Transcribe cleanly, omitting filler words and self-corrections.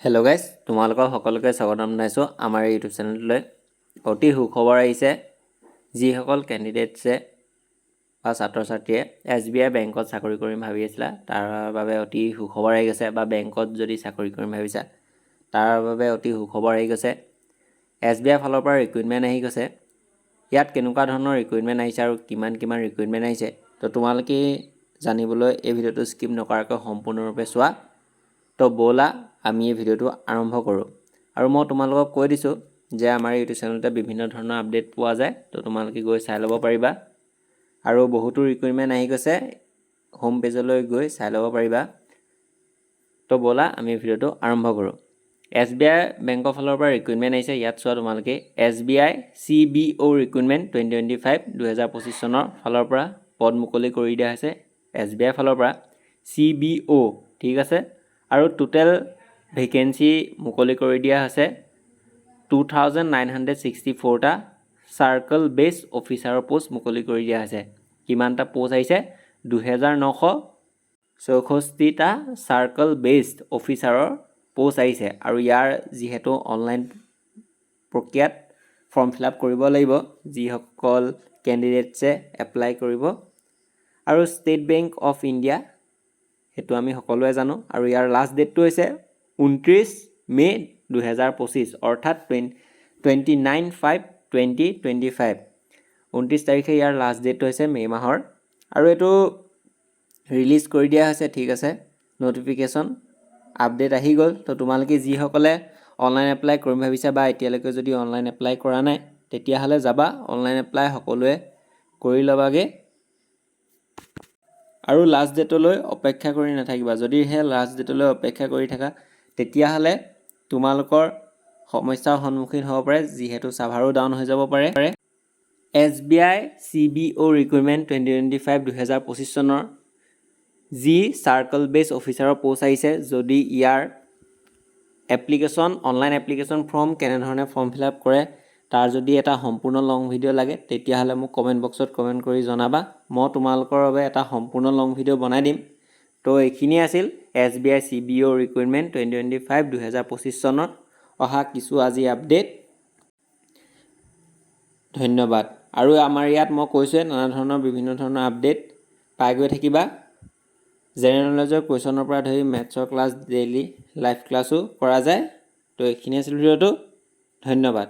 Hello' guys, তোমালোকক সকলোকে স্বাগতম জনাইছোঁ আমাৰ ইউটিউব চেনেললৈ। অতি সুখবৰ আহিছে। যিসকল কেণ্ডিডেটছে বা ছাত্ৰ ছাত্ৰীয়ে SBI বেংকত চাকৰি কৰিম ভাবি আছিলা, তাৰ বাবে অতি সুখবৰ আহি গৈছে। বা বেংকত যদি চাকৰি কৰিম ভাবিছা, তাৰ বাবে অতি সুখবৰ আহি গৈছে। SBI ফালৰ পৰা ৰিক্ৰুইটমেণ্ট আহি গৈছে। ইয়াত কেনেকুৱা ধৰণৰ ৰিক্ৰুইটমেণ্ট আহিছে আৰু কিমান ৰিক্ৰুইটমেণ্ট আহিছে, তো তোমালোকে জানিবলৈ এই ভিডিঅ'টো স্কিপ নকৰাকৈ সম্পূৰ্ণৰূপে চোৱা। তো ব'লা আমি এই ভিডিঅ'টো আৰম্ভ কৰোঁ। আৰু মই তোমালোকক কৈ দিছোঁ যে আমাৰ ইউটিউব চেনেলতে বিভিন্ন ধৰণৰ আপডেট পোৱা যায়, তো তোমালোকে গৈ চাই ল'ব পাৰিবা। আৰু বহুতো ৰিক্ৰুইটমেণ্ট আহি গৈছে, হোম পেজলৈ গৈ চাই ল'ব পাৰিবা। তো ব'লা আমি ভিডিঅ'টো আৰম্ভ কৰোঁ। SBI বেংকৰ ফালৰ পৰা ৰিক্ৰুইটমেণ্ট আহিছে। ইয়াত চোৱা তোমালোকে SBI CBO ৰিক্ৰুইটমেণ্ট 2025 চনৰ ফালৰ পৰা পদ মুকলি কৰি দিয়া হৈছে SBI ফালৰ পৰা CBO, ঠিক আছে। আৰু টোটেল ভেকেঞ্চি মুকলি কৰি দিয়া হৈছে 2964টা চাৰ্কল বেছ অফিচাৰৰ পোষ্ট মুকলি কৰি দিয়া হৈছে। কিমানটা পোষ্ট আহিছে? 2964টা চাৰ্কল বেছড অফিচাৰৰ পোষ্ট আহিছে। আৰু ইয়াৰ যিহেতু অনলাইন প্ৰক্ৰিয়াত ফৰ্ম ফিল আপ কৰিব লাগিব, যিসকল কেণ্ডিডেটছে এপ্লাই কৰিব। আৰু ষ্টেট বেংক অফ ইণ্ডিয়া, সেইটো আমি সকলোৱে জানো। আৰু ইয়াৰ লাষ্ট ডেটটো হৈছে 29 মে 2025, অৰ্থাৎ 29/5/2025। 29 তাৰিখে ইয়াৰ লাষ্ট ডেটটো হৈছে মে' মাহৰ। আৰু এইটো ৰিলিজ কৰি দিয়া হৈছে, ঠিক আছে। ন'টিফিকেশ্যন আপডেট আহি গ'ল। তো তোমালোকে যিসকলে অনলাইন এপ্লাই কৰিম ভাবিছা বা এতিয়ালৈকে যদি অনলাইন এপ্লাই কৰা নাই, তেতিয়াহ'লে যাবা অনলাইন এপ্লাই সকলোৱে কৰি ল'বাগৈ। আৰু লাষ্ট ডেটলৈ অপেক্ষা কৰি নাথাকিবা। যদিহে লাষ্ট ডেটলৈ অপেক্ষা কৰি থাকা, তেতিয়াহ'লে তোমালোকৰ সমস্যাৰ সন্মুখীন হ'ব পাৰে, যিহেতু ছাৰ্ভাৰো ডাউন হৈ যাব পাৰে। SBI CBO ৰিক্ৰুইটমেণ্ট 2025 চনৰ যি চাৰ্কল বেছ অফিচাৰৰ পোষ্ট আহিছে, যদি ইয়াৰ অনলাইন এপ্লিকেশ্যন ফৰ্ম কেনেধৰণে ফৰ্ম ফিল আপ কৰে তাৰ যদি এটা সম্পূৰ্ণ লং ভিডিঅ' লাগে, তেতিয়াহ'লে মোক কমেণ্ট বক্সত কমেণ্ট কৰি জনাবা। মই তোমালোকৰ বাবে এটা সম্পূৰ্ণ লং ভিডিঅ' বনাই দিম। তো এইখিনিয়ে আছিল SBI CBO ৰিক্ৰুইটমেণ্ট 2025 চনত অহা কিছু আজি আপডেট। ধন্যবাদ। আৰু আমাৰ ইয়াত মই কৈছোঁৱে নানা ধৰণৰ বিভিন্ন ধৰণৰ আপডেট পাই গৈ থাকিবা। জেনেৰেল নলেজৰ কুৱেশ্যনৰ পৰা ধৰি মেথছৰ ক্লাছ, ডেইলি লাইভ ক্লাছো কৰা যায়। তো এইখিনি আছিল ভিডিঅ'টো। ধন্যবাদ।